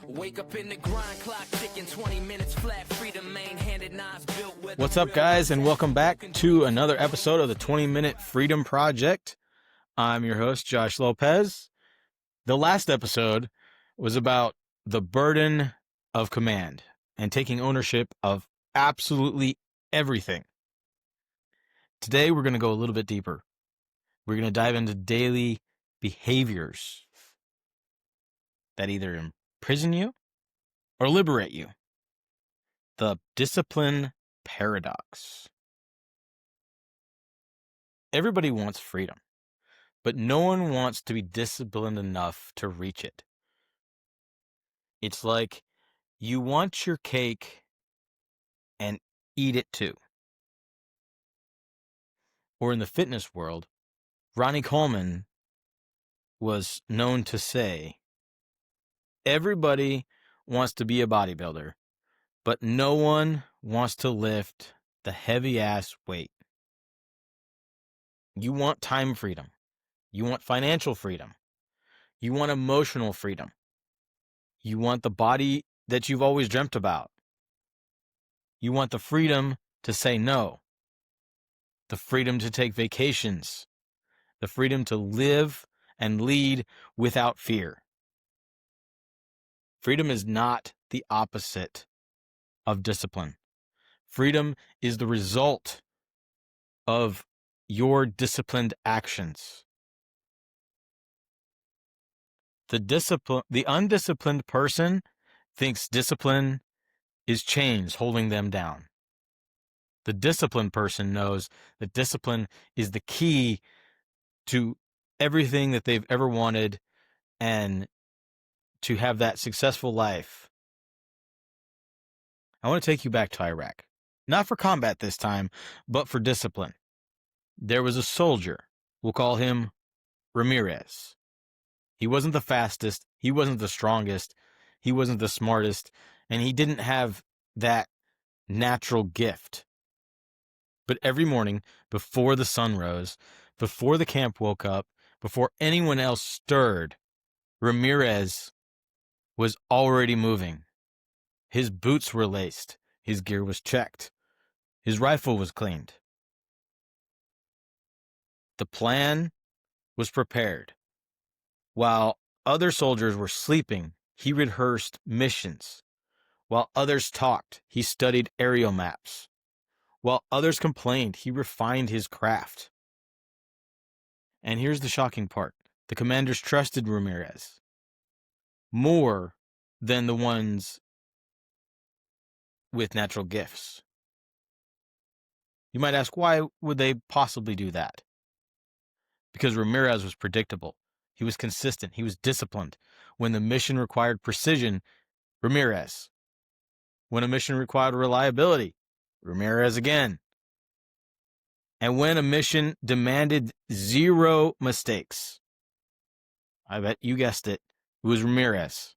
Wake up in the grind, clock ticking, 20 minutes flat, freedom main-handed, knives built with. What's up, guys, and welcome back to another episode of the 20-Minute Freedom Project. I'm your host, Josh Lopez. The last episode was about the burden of command and taking ownership of absolutely everything. Today, we're going to go a little bit deeper. We're going to dive into daily behaviors that either imprison you or liberate you. The discipline paradox. Everybody wants freedom, but no one wants to be disciplined enough to reach it. It's like you want your cake and eat it too. Or in the fitness world, Ronnie Coleman was known to say, everybody wants to be a bodybuilder, but no one wants to lift the heavy-ass weight. You want time freedom. You want financial freedom. You want emotional freedom. You want the body that you've always dreamt about. You want the freedom to say no. The freedom to take vacations. The freedom to live and lead without fear. Freedom is not the opposite of discipline. Freedom is the result of your disciplined actions. The undisciplined person thinks discipline is chains holding them down. The disciplined person knows that discipline is the key to everything that they've ever wanted and to have that successful life. I want to take you back to Iraq. Not for combat this time, but for discipline. There was a soldier. We'll call him Ramirez. He wasn't the fastest. He wasn't the strongest. He wasn't the smartest. And he didn't have that natural gift. But every morning, before the sun rose, before the camp woke up, before anyone else stirred, Ramirez was already moving. His boots were laced. His gear was checked. His rifle was cleaned. The plan was prepared. While other soldiers were sleeping, he rehearsed missions. While others talked, he studied aerial maps. While others complained, he refined his craft. And here's the shocking part. The commanders trusted Ramirez more than the ones with natural gifts. You might ask, why would they possibly do that? Because Ramirez was predictable. He was consistent. He was disciplined. When the mission required precision, Ramirez. When a mission required reliability, Ramirez again. And when a mission demanded zero mistakes, I bet you guessed it, it was Ramirez.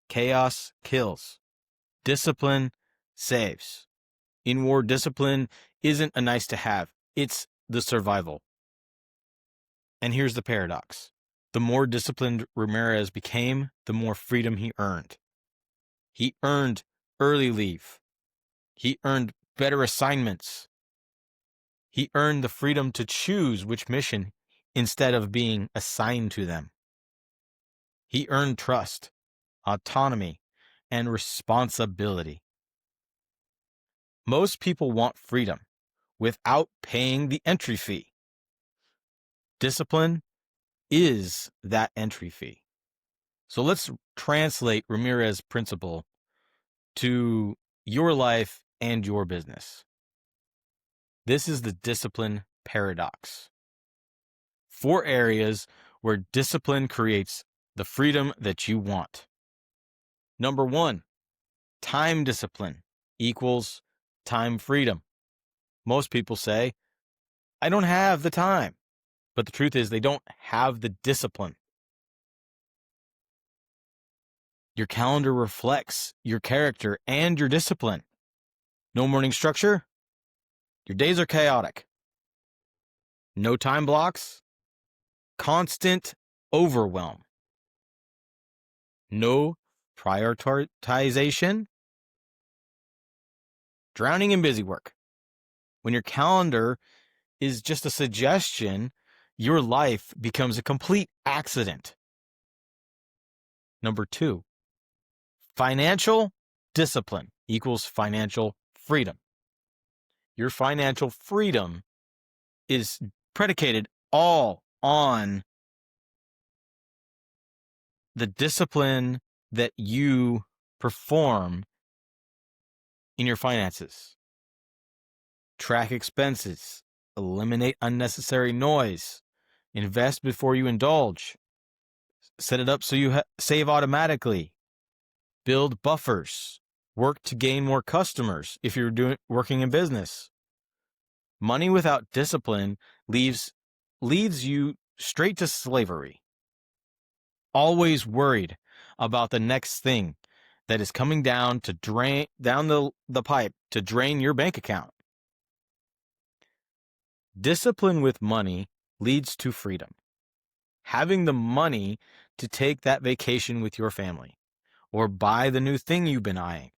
Chaos kills. Discipline saves. In war, discipline isn't a nice to have. It's the survival. And here's the paradox. The more disciplined Ramirez became, the more freedom he earned. He earned early leave. He earned better assignments. He earned the freedom to choose which mission instead of being assigned to them. He earned trust, autonomy, and responsibility. Most people want freedom without paying the entry fee. Discipline is that entry fee. So let's translate Ramirez's principle to your life and your business. This is the discipline paradox. 4 areas where discipline creates the freedom that you want. Number 1, time discipline equals time freedom. Most people say, I don't have the time. But the truth is they don't have the discipline. Your calendar reflects your character and your discipline. No morning structure? Your days are chaotic. No time blocks? Constant overwhelm. No prioritization, drowning in busy work. When your calendar is just a suggestion, your life becomes a complete accident. Number 2, financial discipline equals financial freedom. Your financial freedom is predicated all on the discipline that you perform in your finances. Track expenses, eliminate unnecessary noise, invest before you indulge, set it up so you save automatically, build buffers, work to gain more customers if you're working in business. Money without discipline leads you straight to slavery. Always worried about the next thing that is coming down the pipe to drain your bank account. Discipline with money leads to freedom. Having the money to take that vacation with your family, or buy the new thing you've been eyeing,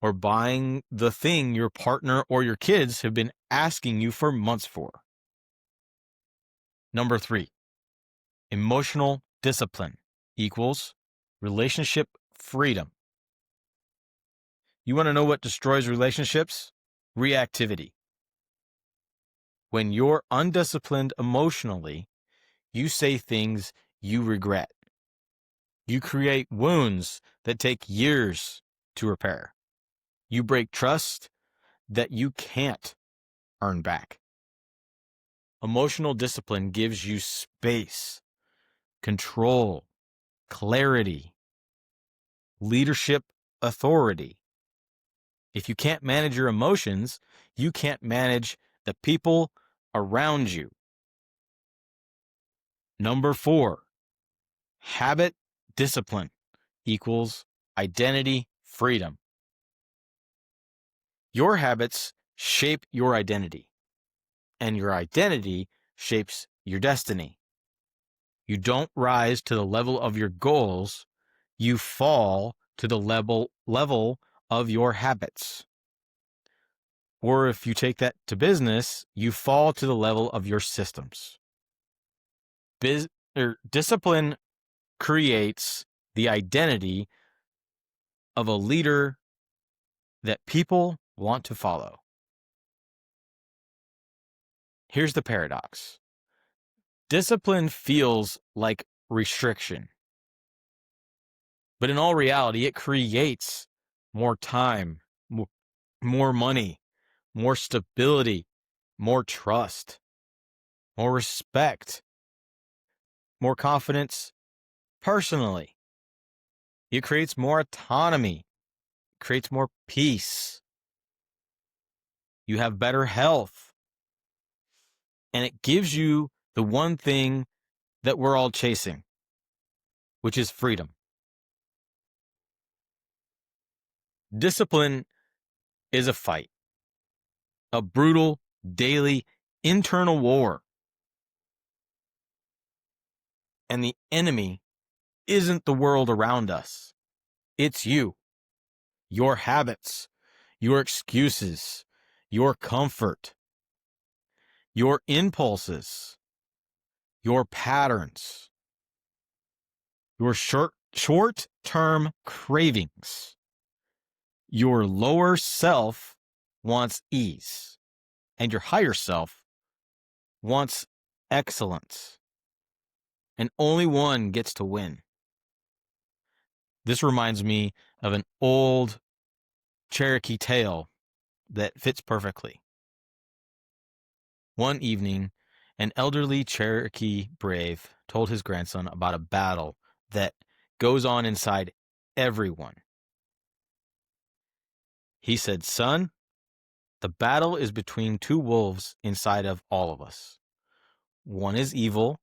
or buying the thing your partner or your kids have been asking you for months for. Number 3, emotional discipline equals relationship freedom. You want to know what destroys relationships? Reactivity. When you're undisciplined emotionally, you say things you regret. You create wounds that take years to repair. You break trust that you can't earn back. Emotional discipline gives you space, control, clarity, leadership, authority. If you can't manage your emotions, you can't manage the people around you. Number 4, habit discipline equals identity freedom. Your habits shape your identity, and your identity shapes your destiny. You don't rise to the level of your goals, you fall to the level of your habits. Or if you take that to business, you fall to the level of your systems. Discipline creates the identity of a leader that people want to follow. Here's the paradox. Discipline feels like restriction, but in all reality, it creates more time, more money, more stability, more trust, more respect, more confidence personally. It creates more autonomy, it creates more peace. You have better health, and it gives you the one thing that we're all chasing, which is freedom. Discipline is a fight, a brutal, daily, internal war. And the enemy isn't the world around us. It's you, your habits, your excuses, your comfort, your impulses, your patterns, your short-term cravings. Your lower self wants ease, and your higher self wants excellence. And only one gets to win. This reminds me of an old Cherokee tale that fits perfectly. One evening, an elderly Cherokee brave told his grandson about a battle that goes on inside everyone. He said, "Son, the battle is between two wolves inside of all of us. One is evil.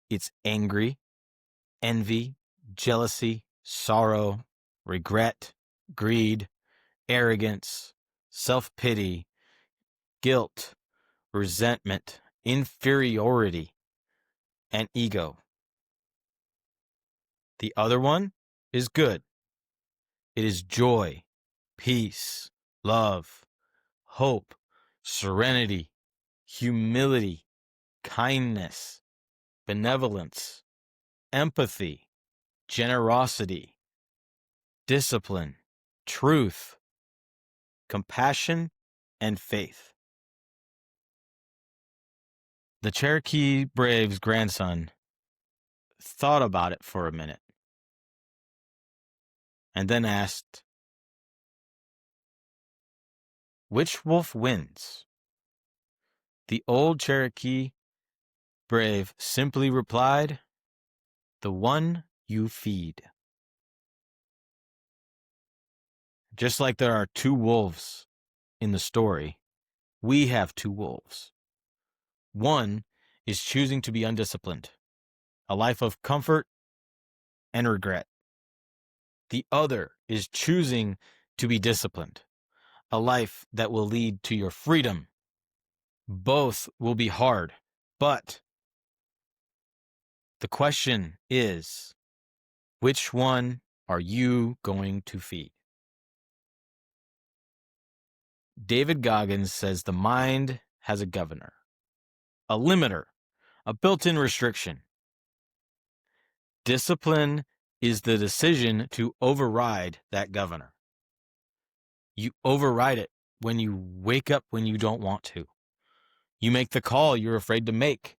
It's angry, envy, jealousy, sorrow, regret, greed, arrogance, self-pity, guilt, resentment, inferiority, and ego. The other one is good. It is joy, peace, love, hope, serenity, humility, kindness, benevolence, empathy, generosity, discipline, truth, compassion, and faith. The Cherokee Brave's grandson thought about it for a minute and then asked, "Which wolf wins?" The old Cherokee Brave simply replied, "The one you feed." Just like there are two wolves in the story, we have two wolves. One is choosing to be undisciplined, a life of comfort and regret. The other is choosing to be disciplined, a life that will lead to your freedom. Both will be hard, but the question is, which one are you going to feed? David Goggins says the mind has a governor, a limiter, a built-in restriction. Discipline is the decision to override that governor. You override it when you wake up when you don't want to. You make the call you're afraid to make.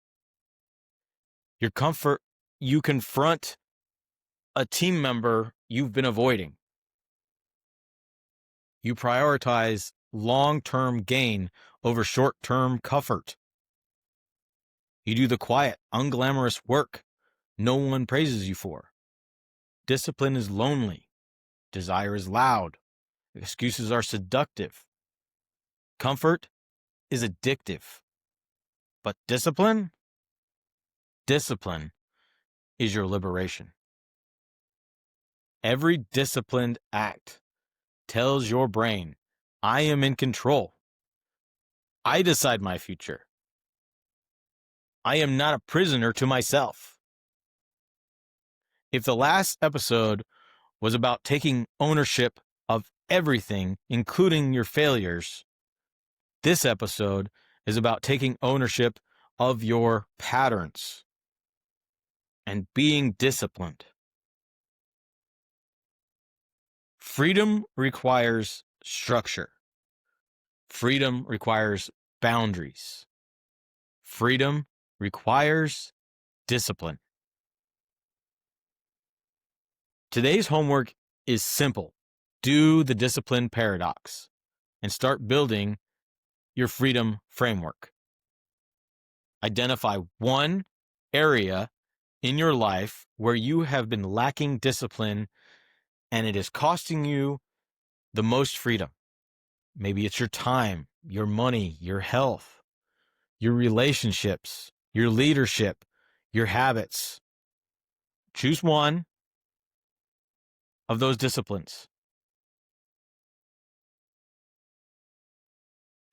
Your comfort, you confront a team member you've been avoiding. You prioritize long-term gain over short-term comfort. You do the quiet, unglamorous work no one praises you for. Discipline is lonely. Desire is loud. Excuses are seductive. Comfort is addictive. But discipline? Discipline is your liberation. Every disciplined act tells your brain, I am in control. I decide my future. I am not a prisoner to myself. If the last episode was about taking ownership of everything, including your failures, this episode is about taking ownership of your patterns and being disciplined. Freedom requires structure. Freedom requires boundaries. Freedom requires discipline. Today's homework is simple. Do the discipline paradox and start building your freedom framework. Identify one area in your life where you have been lacking discipline and it is costing you the most freedom. Maybe it's your time, your money, your health, your relationships, your leadership, your habits. Choose one of those disciplines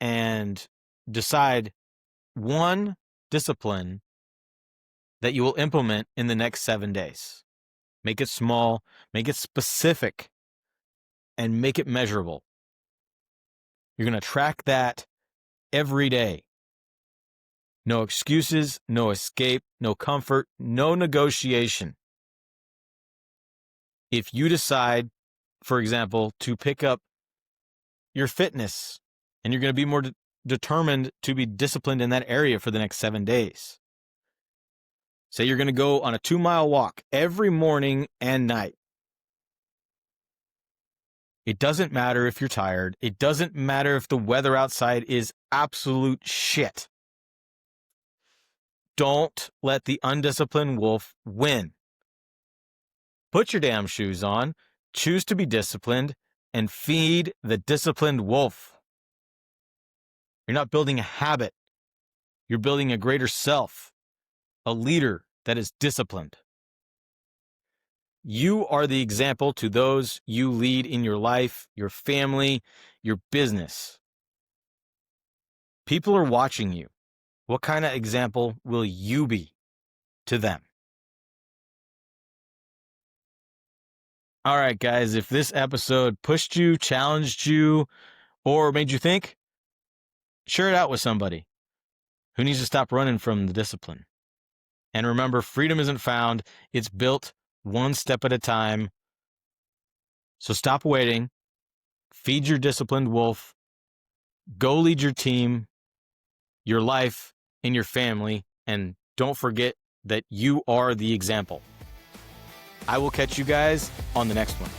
and decide one discipline that you will implement in the next 7 days. Make it small, make it specific, and make it measurable. You're going to track that every day. No excuses, no escape, no comfort, no negotiation. If you decide, for example, to pick up your fitness and you're going to be more determined to be disciplined in that area for the next 7 days. Say you're going to go on a 2-mile walk every morning and night. It doesn't matter if you're tired. It doesn't matter if the weather outside is absolute shit. Don't let the undisciplined wolf win. Put your damn shoes on, choose to be disciplined, and feed the disciplined wolf. You're not building a habit. You're building a greater self, a leader that is disciplined. You are the example to those you lead in your life, your family, your business. People are watching you. What kind of example will you be to them? All right, guys, if this episode pushed you, challenged you, or made you think, share it out with somebody who needs to stop running from the discipline. And remember, freedom isn't found, it's built one step at a time. So stop waiting, feed your disciplined wolf, go lead your team, your life, and your family, and don't forget that you are the example. I will catch you guys on the next one.